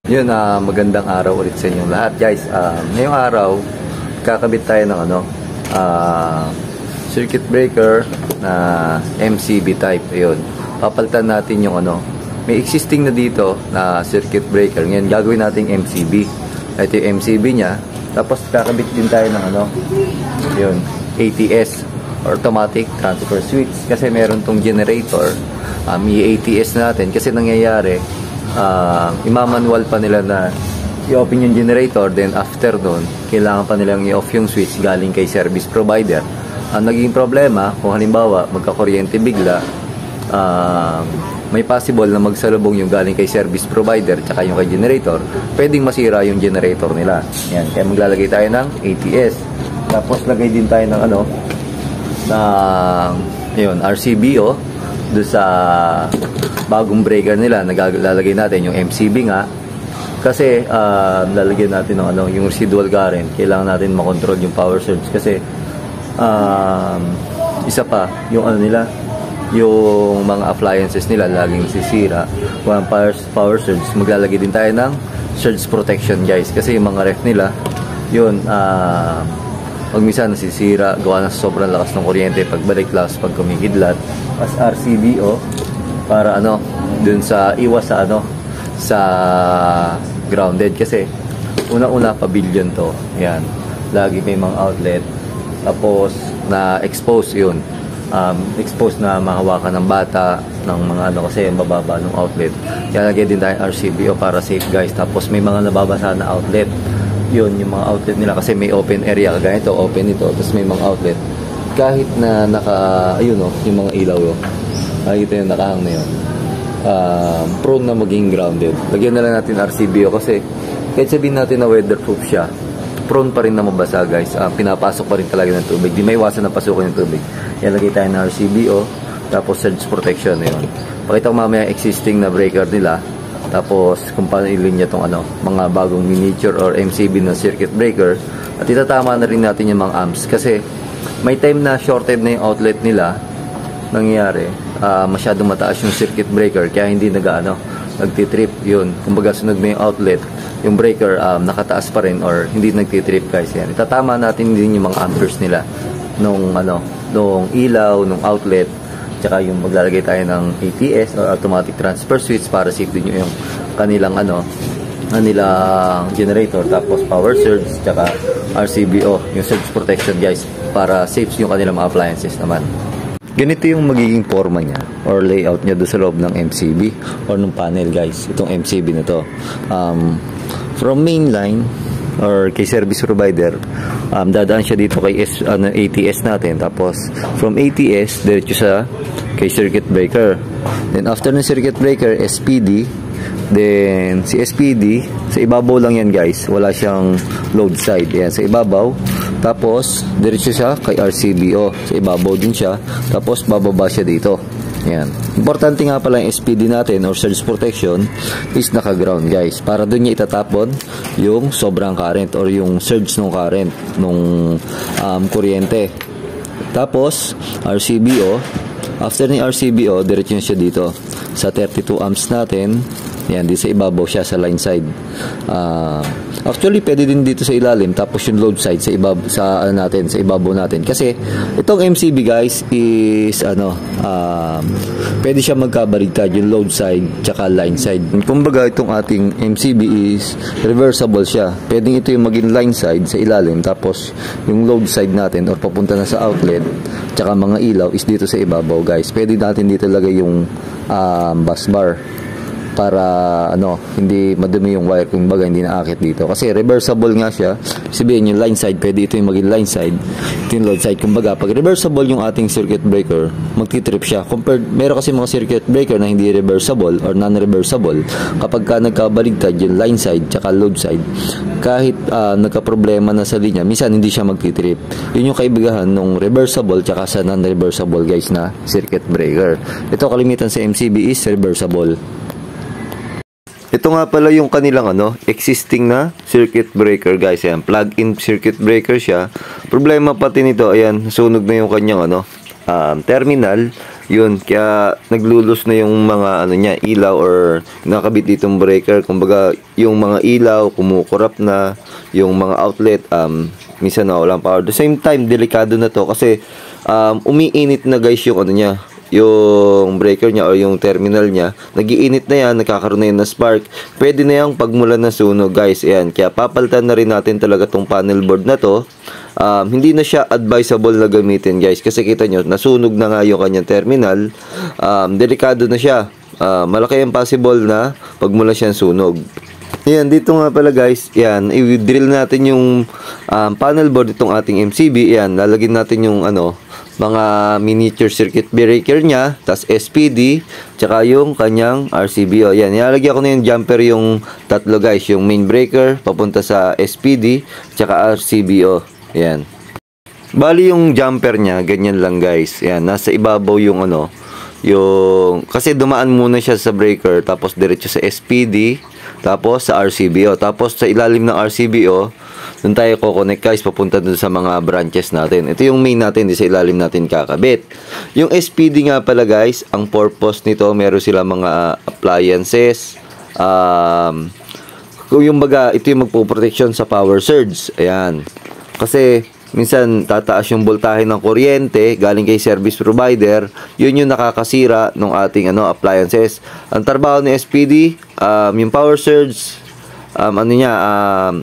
Yun, magandang araw ulit sa inyong lahat, guys. Ngayong araw, kakabit tayo ng circuit breaker na MCB type. Ayun, papalitan natin yung may existing na dito na circuit breaker. Ngayon, gagawin natin MCB. Ito yung MCB niya. Tapos, kakabit din tayo ng yun, ATS, automatic transfer switch. Kasi meron tong generator. I-ATS natin kasi nangyayari, imamanual pa nila na i-open yung generator, then after nun kailangan pa nilang i-off yung switch galing kay service provider. Ang naging problema, kung halimbawa magkakuryente bigla, may possible na magsalubong yung galing kay service provider tsaka yung kay generator, pwedeng masira yung generator nila. Yan, kaya maglalagay tayo ng ATS, tapos lagay din tayo ng yun, RCBO doon sa bagong breaker nila. Naglalagay natin yung MCB nga kasi lalagyan natin ng yung residual current. Kailangan natin makontrol yung power surge kasi isa pa yung nila, yung mga appliances nila laging nasisira. Kung power surge, maglalagay din tayo ng surge protection, guys, kasi yung mga ref nila yun, pag minsan nasisira gawa ng sobrang lakas ng kuryente, pagbalik lakas pag kumikidlat. As RCBO para dun sa iwas sa grounded, kasi una-una pabilyon to. Yan, lagi may mga outlet, tapos na expose yun, expose na mahawakan ng bata ng mga kasi yung bababa ng outlet. Kaya lagyan din tayo RCBO para safe, guys. Tapos may mga nababasa na outlet, yun yung mga outlet nila kasi may open area kagaya ito, open ito, tapos may mga outlet kahit na ayun yung mga ilaw nakikita yung nakahang na yun, prone na maging grounded. Lagyan na lang natin RCBO kasi kahit sabihin natin na weatherproof siya, prone pa rin na mabasa, guys. Pinapasok pa rin talaga ng tubig, di may iwasan na pasukin ng tubig. Yan, lagay tayo ng RCBO, tapos surge protection na yun. Pakita ko mamaya existing na breaker nila, tapos kung paano ilinya itong mga bagong miniature or MCB na circuit breaker. At itatama na rin natin yung mga amps kasi may time na shorted na yung outlet nila nangyayari, masyadong mataas yung circuit breaker kaya hindi nagtitrip yun. Kumbaga sunod mo yung outlet, yung breaker nakataas pa rin or hindi nagtitrip, guys. Yan, itatama natin din yung mga amperes nila nung ilaw, nung outlet, tsaka yung maglalagay tayo ng ATS or automatic transfer switch para safe din yung kanilang generator, tapos power surge tsaka RCBO, yung surge protection, guys, para safe yung kanilang mga appliances naman. Ganito yung magiging forma niya or layout niya doon sa loob ng MCB or ng panel, guys. Itong MCB na to, from main line or kay service provider, dadaan siya dito kay ATS natin, tapos from ATS diretso sa kay circuit breaker, then after ng circuit breaker SPD, then si SPD sa ibabaw lang yan, guys, wala siyang load side, yan sa ibabaw, tapos diretso siya kay RCBO, sa ibabaw din siya, tapos bababa siya dito. Yan. Importante nga pala yung SPD natin or surge protection is naka-ground, guys, para doon niya itatapon yung sobrang current or yung surge ng current nung kuryente. Tapos RCBO, after ni RCBO, diretso niya siya dito sa 32 amps natin. Yan, di sa ibabaw siya sa line side. Actually, pwede din dito sa ilalim, tapos yung load side sa ibabaw natin. Kasi itong MCB, guys, is pwede siya magkabaligtad, yung load side tsaka line side. Kumbaga, itong ating MCB is reversible siya. Pwedeng ito yung maging line side sa ilalim, tapos yung load side natin or papunta na sa outlet tsaka mga ilaw is dito sa ibabaw, guys. Pwede natin dito lagay yung bus bar para hindi madumi yung wire, kung baga hindi naakit dito kasi reversible nga siya. Sabihin yung line side, pwede ito yung maging line side, ito yung load side. Kumbaga pag reversible yung ating circuit breaker, magtitrip siya. Meron kasi mga circuit breaker na hindi reversible or non-reversible. Kapag nagkabaligtad yung line side tsaka load side, kahit nagka-problema na sa linya, minsan hindi siya magtitrip. Yun yung kaibigahan ng reversible tsaka sa non-reversible, guys, na circuit breaker. Ito kalimitan sa MCB is reversible. Ito nga pala yung kanilang existing na circuit breaker, guys. Ayan, plug-in circuit breaker siya. Problema pati nito, ayan, sunog na yung kanyang terminal. Yun, kaya naglulus na yung mga ano niya, ilaw or nakabit ditong breaker. Kumbaga, yung mga ilaw kumukurap na, yung mga outlet minsan nawawalan power. At the same time, delikado na to kasi umiinit na guys yung ano niya, yung breaker niya o yung terminal niya. Nagiinit na yan, nagkakaroon na yan na spark. Pwede na yung pagmulan na sunog guys. Ayan, kaya papalitan na rin natin talaga tong panel board na to. Hindi na siya advisable na gamitin guys kasi kita nyo, nasunog na nga yung kanyang terminal. Delikado na siya. Malaki ang possible na pagmula siyang sunog. Yan, dito nga pala guys, yan, i-drill natin yung panel board itong ating MCB. Yan, lalagyan natin yung ano, mga miniature circuit breaker niya, tas SPD, tsaka yung kanyang RCBO. Yan, nilalagyan ko na yung jumper yung tatlo guys, yung main breaker, papunta sa SPD, tsaka RCBO. Yan. Bali yung jumper niya, ganyan lang guys. Yan, nasa ibabaw yung ano, yung, kasi dumaan muna siya sa breaker, tapos diretso sa SPD, tapos sa RCBO, tapos sa ilalim ng RCBO, doon tayo ko-connect guys, papunta dun sa mga branches natin. Ito yung main natin, di sa ilalim natin kakabit. Yung SPD nga pala guys, ang purpose nito, meron sila mga appliances, yung baga, ito yung magpo-protection sa power surge. Ayan. Kasi minsan tataas yung voltahe ng kuryente galing kay service provider, yun yung nakakasira ng ating ano appliances. Ang trabaho ni SPD, yung power surge,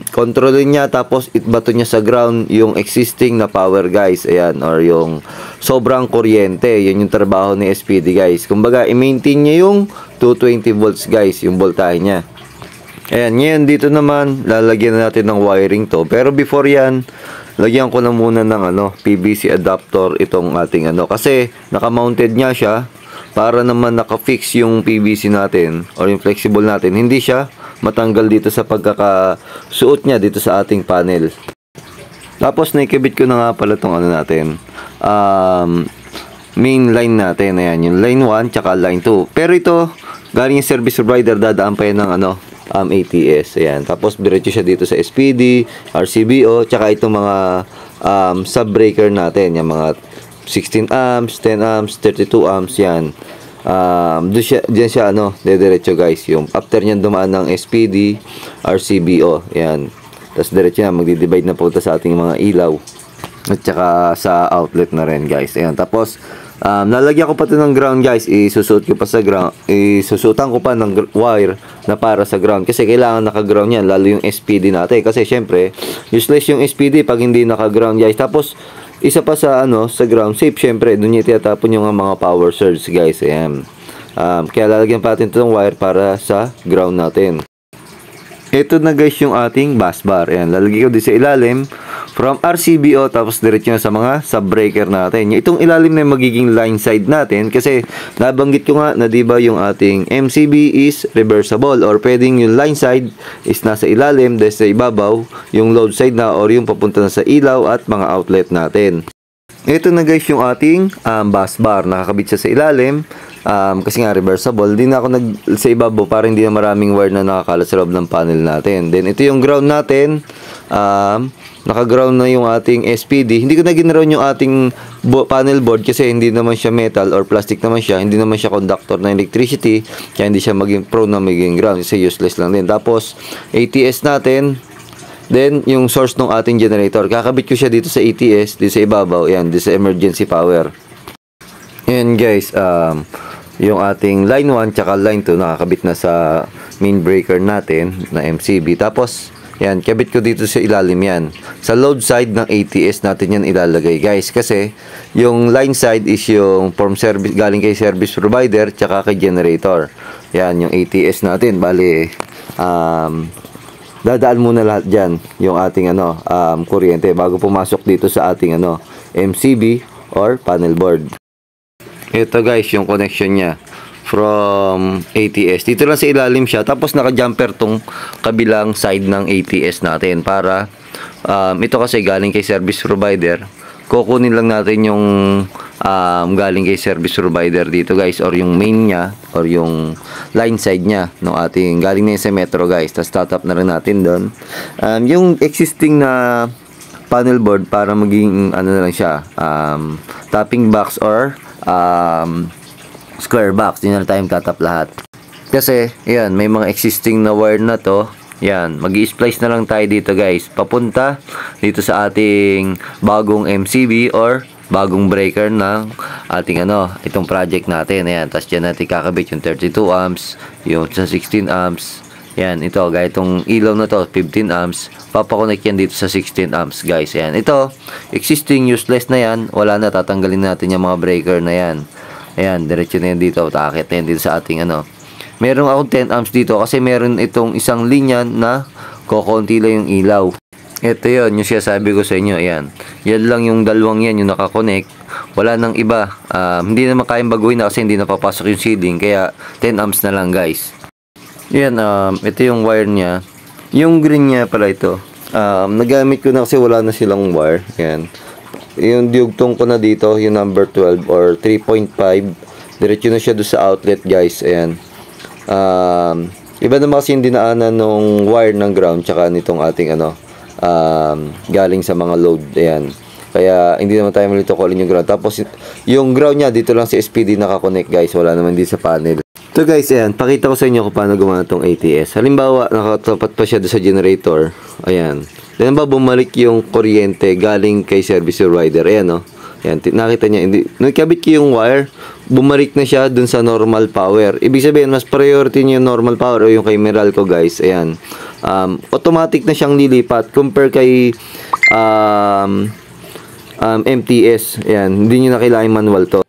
kontrolin niya, tapos itbato niya sa ground yung existing na power guys. Ayan, or yung sobrang kuryente, yun yung trabaho ni SPD guys. Kumbaga i-maintain niya yung 220 volts guys, yung voltahe niya. Ayan, ngayon dito naman lalagyan natin ng wiring to, pero before yan, lagyan ko na muna ng ano, PVC adapter itong ating ano, kasi naka-mounted niya siya para naman naka-fix yung PVC natin or yung flexible natin, hindi siya matanggal dito sa pagkakasuot niya dito sa ating panel. Tapos naikabit ko na nga pala itong ano natin, main line natin. Ayan, yung line 1 tsaka line 2, pero ito galing yung service provider, dadaan pa yan ng ano, ATS. Ayan. Tapos diretso siya dito sa SPD, RCBO, tsaka itong mga sub-breaker natin, yung mga 16 amps, 10 amps, 32 amps, yan. Diyan siya ano, diretso guys. Yung after niyan dumaan ng SPD, RCBO, yan. Tapos diretso na, magdi-divide na po ito sa ating mga ilaw. At saka sa outlet na rin guys. Ayan. Tapos lalagyan ko pa ito ng ground guys. Isusuot ko pa sa ground. Isusutan ko pa ng wire na para sa ground. Kasi kailangan naka-ground yan. Lalo yung SPD natin. Kasi syempre, useless yung SPD pag hindi naka-ground guys. Tapos, isa pa sa ano, sa ground. Safe syempre. Doon niya tinatapon yung mga power surge guys. Ayan. Kaya lalagyan pa natin itong wire para sa ground natin. Ito na guys yung ating bus bar. Ayan. Lalagyan ko din sa ilalim. From RCBO, tapos diretso na sa mga sub-breaker natin. Itong ilalim na yung magiging line side natin kasi nabanggit ko nga na diba yung ating MCB is reversible or pwedeng yung line side is nasa ilalim dahil sa ibabaw, yung load side na or yung papunta na sa ilaw at mga outlet natin. Ito na guys yung ating bus bar. Nakakabit siya sa ilalim. Kasi nga reversible. Hindi na ako sa ibabaw para hindi na maraming wire na nakakalat sa loob ng panel natin. Then ito yung ground natin. Naka-ground na yung ating SPD. Hindi ko na ginaroon yung ating panel board kasi hindi naman siya metal or plastic naman siya. Hindi naman siya conductor ng electricity. Kaya hindi siya maging prone na maging ground. Kasi useless lang din. Tapos ATS natin. Then yung source ng ating generator. Kakabit ko siya dito sa ATS. Dito sa ibabaw. Yan. Dito sa emergency power. Yan guys. Yung ating line 1 tsaka line 2 nakakabit na sa main breaker natin na MCB. Tapos yan, kabit ko dito sa ilalim yan. Sa load side ng ATS natin yan ilalagay guys. Kasi yung line side is yung from service, galing kay service provider tsaka kay generator. Yan, yung ATS natin. Bali, dadaan muna lahat dyan yung ating ano, kuryente bago pumasok dito sa ating ano, MCB or panel board. Ito guys, yung connection niya from ATS. Dito lang sa ilalim siya. Tapos naka-jumper tong kabilang side ng ATS natin para ito kasi galing kay service provider. Kukunin lang natin yung galing kay service provider dito guys, or yung main niya or yung line side niya no ating galing na sa metro guys. Tapos tatap na rin natin doon yung existing na panel board para maging ano na lang siya, tapping box or square box. Di na tayong tatap lahat. Kasi, yan, may mga existing na wire na to. Yan, mag-i-splice na lang tayo dito guys. Papunta dito sa ating bagong MCB or bagong breaker ng ating itong project natin. Ayan, tapos dyan natin kakabit yung 32 amps, yung sa 16 amps. Yan, ito, gaya itong ilaw na to, 15 amps. Papakonect yan dito sa 16 amps guys. Ayan, ito, existing useless na yan. Wala na, tatanggalin natin yung mga breaker na yan. Ayan, diretso na yan dito. Takit na yan dito sa ating Meron akong 10 amps dito kasi meron itong isang linya na kokonti lang yung ilaw. Ito yun, yung sabi ko sa inyo. Ayan. Yan lang yung dalawang yan, yung nakakonect. Wala nang iba. Hindi naman kayang baguhin na kasi hindi napapasok yung seeding. Kaya 10 amps na lang guys. Yan, ito yung wire niya. Yung green niya pala ito. Nagamit ko na kasi wala na silang wire. Ayan. Yung diugtong ko na dito, yung number 12 or 3.5. Diretso na siya doon sa outlet guys. Ayan. Iba naman kasi yung dinaanan nung wire ng ground tsaka nitong ating galing sa mga load. Ayan. Kaya hindi naman tayo malito kung alin yung ground. Tapos yung ground niya dito lang sa SPD nakakonect guys. Wala naman din sa panel. So guys, ayan, pakita ko sa inyo kung paano gumana tong ATS. Halimbawa, nakatapat pa siya doon sa generator. Ayan. Then ba bumalik yung kuryente galing kay service provider. Ayan, Ayan, nakita niya, nung ikabit ko yung wire, bumalik na siya dun sa normal power. Ibig sabihin, mas priority niya yung normal power o yung kay Meralco guys. Ayan. Automatic na siyang lilipat compare kay MTS. Ayan, hindi nyo na kailangan manual to.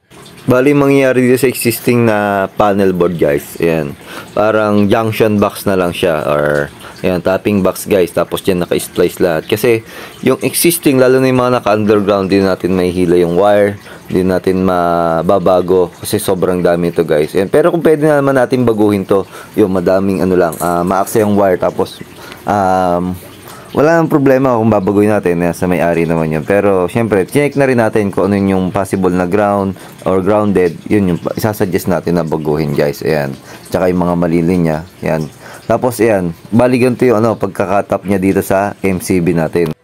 Bali, mangyayari dito sa existing na panel board guys. Ayan. Parang junction box na lang siya or ayan, tapping box guys. Tapos dyan naka-splice lahat. Kasi yung existing, lalo na yung mga naka-underground, hindi natin mahihila yung wire. Hindi natin mababago kasi sobrang dami ito guys. Ayan. Pero kung pwede naman natin baguhin to, yung madaming maaksa yung wire. Tapos wala nang problema kung babaguhin natin, sa may-ari naman yun. Pero syempre, check na rin natin kung ano yung possible na ground or grounded. Yun yung isasuggest natin na baguhin guys. Ayan. Tsaka yung mga malilin niya. Ayan. Tapos ayan, bali ganito yung pagkakatap niya dito sa MCB natin.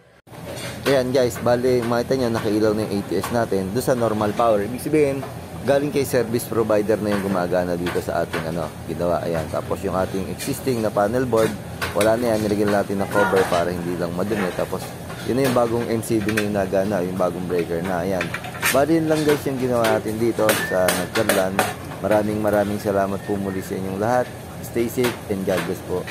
Ayan guys, bali makita nyo nakailaw na yung ATS natin doon sa normal power. Ibig sabihin, galing kay service provider na yung gumagana dito sa ating ginawa. Ayan, tapos yung ating existing na panel board, wala na yan, nilagyan natin ng cover para hindi lang madumi. Tapos yun na yung bagong MCB na yung nagana, yung bagong breaker na. Ayan, bali yun lang guys yung ginawa natin dito sa Nagkarlan. Maraming salamat po muli sa inyong lahat. Stay safe and God bless po.